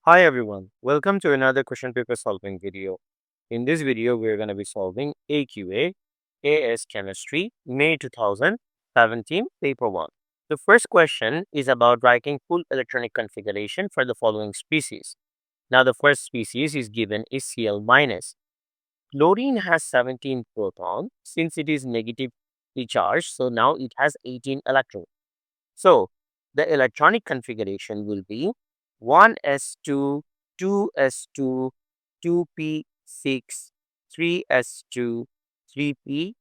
Hi everyone, welcome to another question paper solving video. In this video, we're going to be solving AQA AS Chemistry May 2017 paper 1. The first question is about writing full electronic configuration for the following species. Now the first species is given is Cl minus. Chlorine has 17 protons since it is negatively charged, so now it has 18 electrons. So the electronic configuration will be 1s2, 2s2, 2p6, 3s2, 3p6,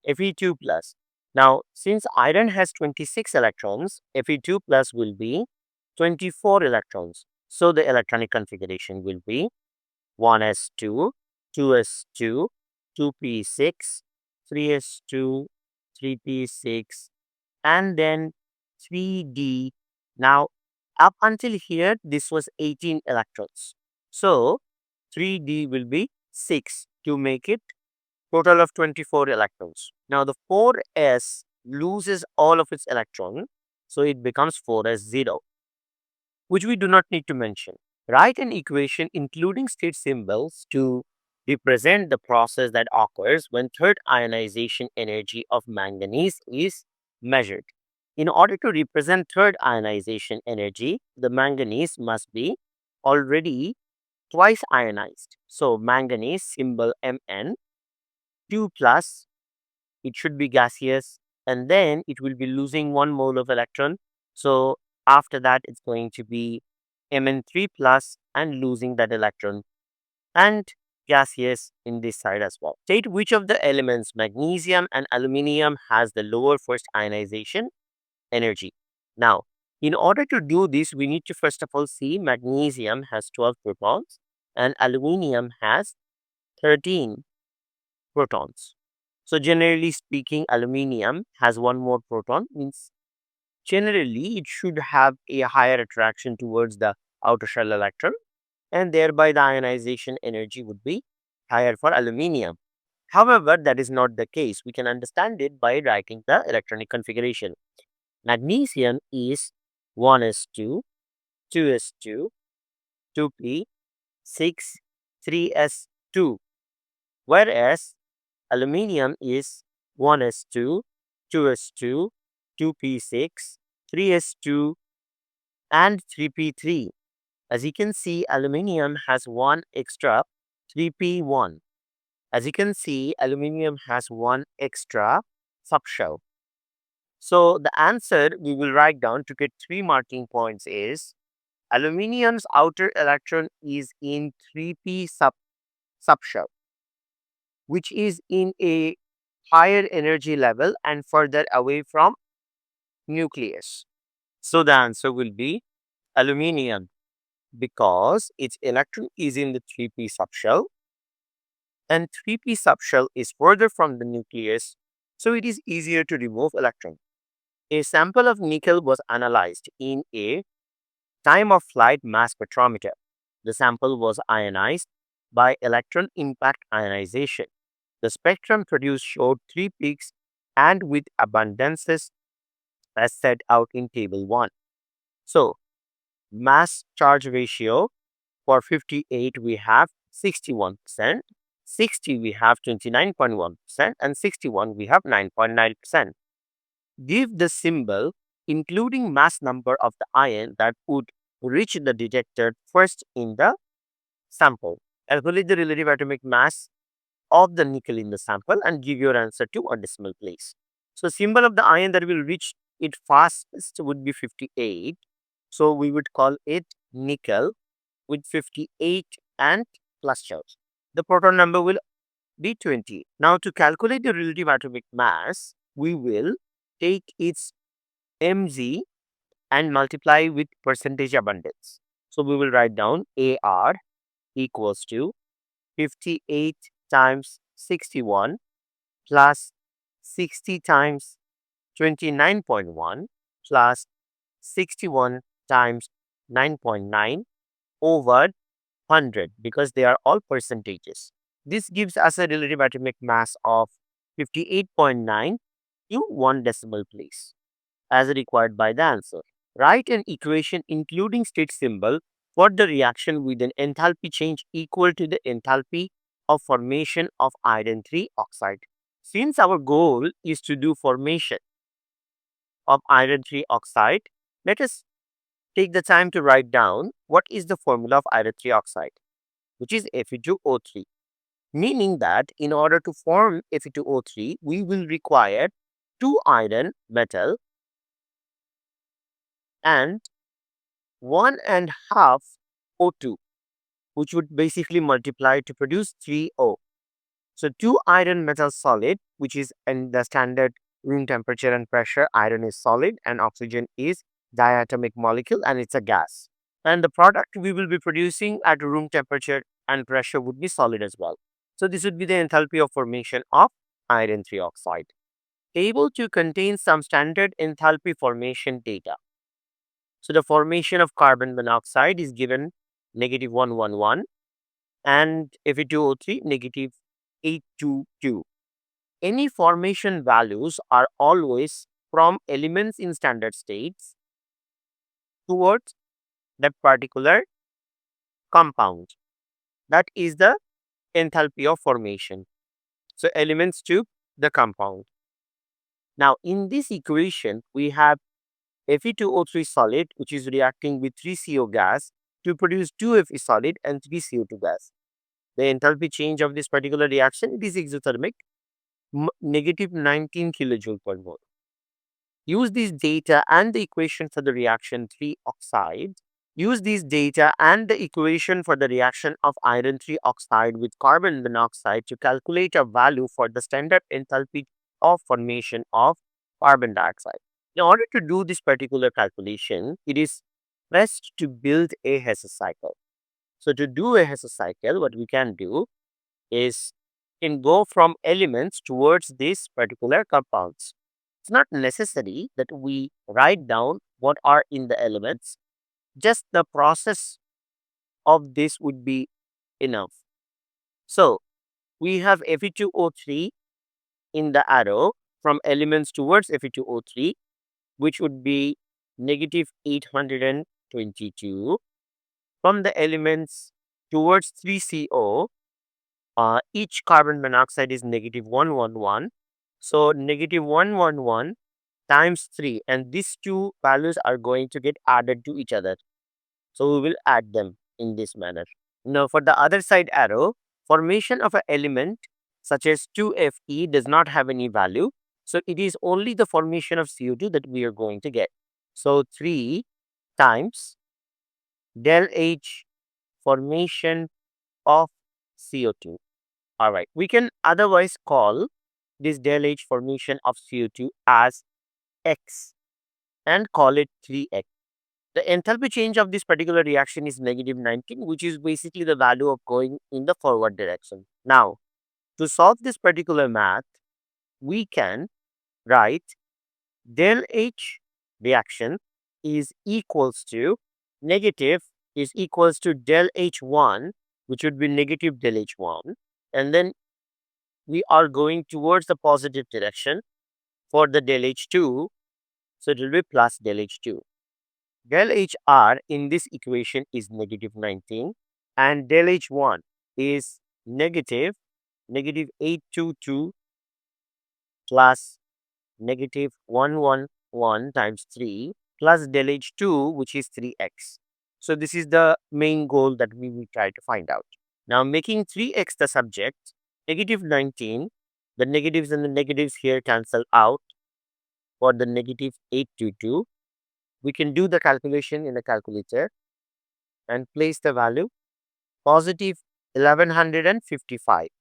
Fe2 plus. Now, since iron has 26 electrons, Fe2 plus will be 24 electrons. So the electronic configuration will be 1s2, 2s2, 2p6, 3s2, 3p6, and then 3D. Now, up until here, this was 18 electrons. So, 3D will be 6 to make it total of 24 electrons. Now, the 4s loses all of its electron, so it becomes 4s0, which we do not need to mention. Write an equation including state symbols to represent the process that occurs when third ionization energy of manganese is measured. In order to represent third ionization energy, the manganese must be already twice ionized. So manganese symbol Mn, 2 plus, it should be gaseous, and then it will be losing 1 mole of electron. So after that, it's going to be Mn3 plus and losing that electron, and gaseous in this side as well. State which of the elements, magnesium and aluminium, has the lower first ionization energy. Now, in order to do this, we need to first of all see magnesium has 12 protons and aluminium has 13 protons. So generally speaking, aluminium has one more proton, means generally it should have a higher attraction towards the outer shell electron, and thereby the ionization energy would be higher for aluminium. However, that is not the case. We can understand it by writing the electronic configuration. Magnesium is 1s2, 2s2, 2p6, 3s2, whereas aluminium is 1s2, 2s2, 2p6, 3s2, and 3p3. As you can see, aluminium has one extra 3p1. As you can see, aluminium has one extra subshell. So the answer we will write down to get 3 marking points is aluminium's outer electron is in 3p subshell, which is in a higher energy level and further away from nucleus. So the answer will be aluminium, because its electron is in the 3p subshell and 3p subshell is further from the nucleus, so it is easier to remove electron. A sample of nickel was analyzed in a time of flight mass spectrometer. The sample was ionized by electron impact ionization. The spectrum produced showed 3 peaks and with abundances as set out in table 1. So, mass charge ratio for 58 we have 61%, 60 we have 29.1%, and 61 we have 9.9%. Give the symbol including mass number of the ion that would reach the detector first in the sample. Calculate the relative atomic mass of the nickel in the sample and give your answer to a decimal place. So symbol of the ion that will reach it fastest would be 58. So we would call it nickel with 58 and plus charge. The proton number will be 20. Now to calculate the relative atomic mass, we will take its mg and multiply with percentage abundance. So we will write down AR equals to 58 times 61 plus 60 times 29.1 plus 61 times 9.9 over 100, because they are all percentages. This gives us a relative atomic mass of 58.9 to 1 decimal place as required by the answer. Write an equation including state symbol for the reaction with an enthalpy change equal to the enthalpy of formation of iron 3 oxide. Since our goal is to do formation of iron 3 oxide, let us take the time to write down what is the formula of iron 3 oxide, which is Fe2O3. Meaning that in order to form Fe2O3, we will require 2 iron metal and 1.5 O2, which would basically multiply to produce 3O. So 2 iron metal solid, which is in the standard room temperature and pressure, iron is solid and oxygen is diatomic molecule and it's a gas. And the product we will be producing at room temperature and pressure would be solid as well. So this would be the enthalpy of formation of iron 3 oxide. Table 2 contains some standard enthalpy formation data. So the formation of carbon monoxide is given -111 and Fe2O3 -822. Any formation values are always from elements in standard states towards that particular compound. That is the enthalpy of formation. So elements to the compound. Now in this equation, we have Fe2O3 solid, which is reacting with 3CO gas to produce 2Fe solid and 3CO2 gas. The enthalpy change of this particular reaction, it is exothermic, -19 kilojoule per mole. Use these data and the equation for the reaction 3 oxide. Use these data and the equation for the reaction of iron 3 oxide with carbon monoxide to calculate a value for the standard enthalpy of formation of carbon dioxide. In order to do this particular calculation, it is best to build a Hess cycle. So to do a Hess cycle, what we can do is can go from elements towards these particular compounds. It's not necessary that we write down what are in the elements. Just the process of this would be enough. So we have Fe2O3 in the arrow from elements towards Fe2O3, which would be -822. From the elements towards 3CO, each carbon monoxide is -111. So -111 times 3, and these two values are going to get added to each other. So we will add them in this manner. Now for the other side arrow, formation of an element such as 2Fe does not have any value. So it is only the formation of CO2 that we are going to get. So 3 times del H formation of CO2. All right. We can otherwise call this del H formation of CO2 as X and call it 3X. The enthalpy change of this particular reaction is -19, which is basically the value of going in the forward direction. Now, to solve this particular math, we can write del H reaction is equals to negative is equals to del H1, which would be negative del H1. And then we are going towards the positive direction for the del H2. So it will be plus del H2. Del HR in this equation is -19 and del H1 is -822 plus -111 times 3 plus del H2, which is 3x. So this is the main goal that we will try to find out. Now making 3x the subject, -19, the negatives and the negatives here cancel out for the -822. We can do the calculation in the calculator and place the value positive 1155.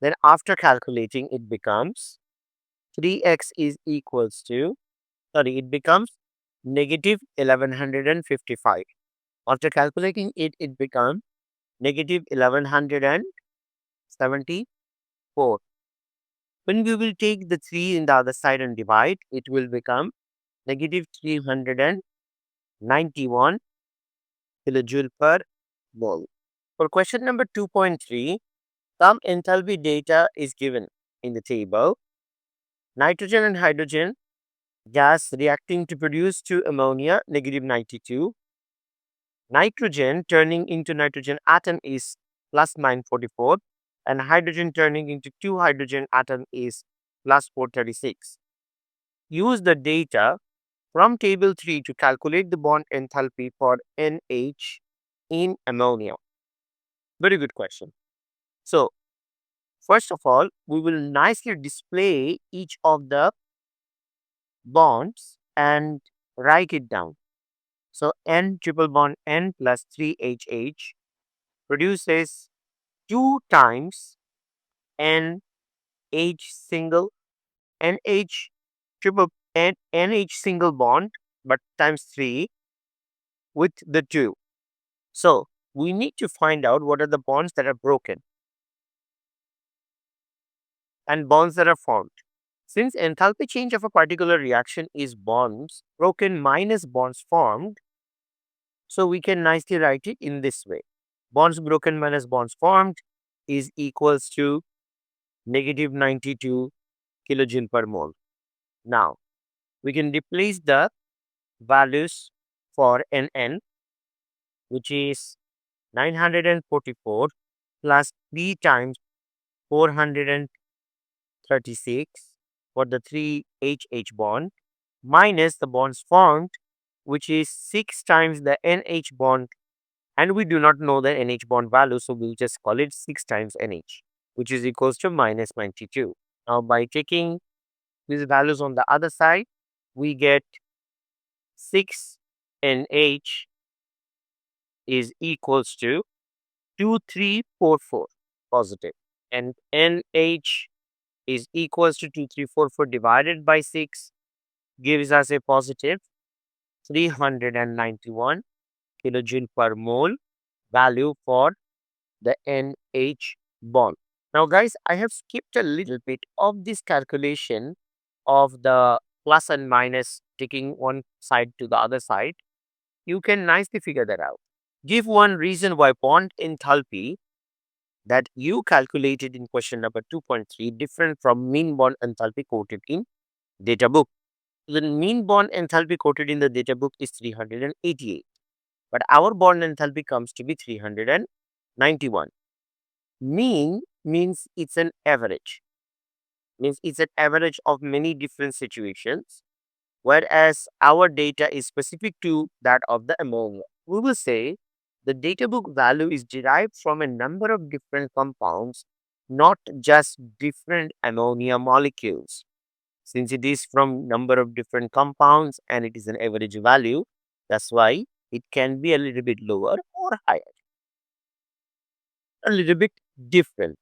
Then after calculating, it becomes 3x is equals to, it becomes negative 1155. After calculating it, it becomes negative 1174. When we will take the 3 in the other side and divide, it will become negative 391 kilojoule per mole. For question number 2.3, some enthalpy data is given in the table. Nitrogen and hydrogen gas reacting to produce 2 ammonia, -92. Nitrogen turning into nitrogen atom is plus 944, and hydrogen turning into two hydrogen atom is plus 436. Use the data from table 3 to calculate the bond enthalpy for NH in ammonia. Very good question. So, first of all, we will nicely display each of the bonds and write it down. So, N triple bond N plus 3HH produces 2 times NH single, NH triple NH single bond, but times 3 with the 2. So, we need to find out what are the bonds that are broken and bonds that are formed. Since enthalpy change of a particular reaction is bonds broken minus bonds formed, so we can nicely write it in this way. Bonds broken minus bonds formed is equals to negative 92 kilojoule per mole. Now, we can replace the values for Nn, which is 944 plus 3 times 436 for the 3HH bond minus the bonds formed, which is 6 times the NH bond, and we do not know the NH bond value, so we'll just call it 6 times NH, which is equals to minus 92. Now, by taking these values on the other side, we get 6 NH is equals to 2344 positive, and NH is equals to 2344 divided by 6 gives us a positive 391 kilojoule per mole value for the NH bond. Now, guys, I have skipped a little bit of this calculation of the plus and minus, taking one side to the other side. You can nicely figure that out. Give one reason why bond enthalpy that you calculated in question number 2.3 different from mean bond enthalpy quoted in data book. The mean bond enthalpy quoted in the data book is 388, but our bond enthalpy comes to be 391. Mean means it's an average, means it's an average of many different situations, whereas our data is specific to that of the ammonia. We will say the data book value is derived from a number of different compounds, not just different ammonia molecules. Since it is from number of different compounds and it is an average value, that's why it can be a little bit lower or higher, a little bit different.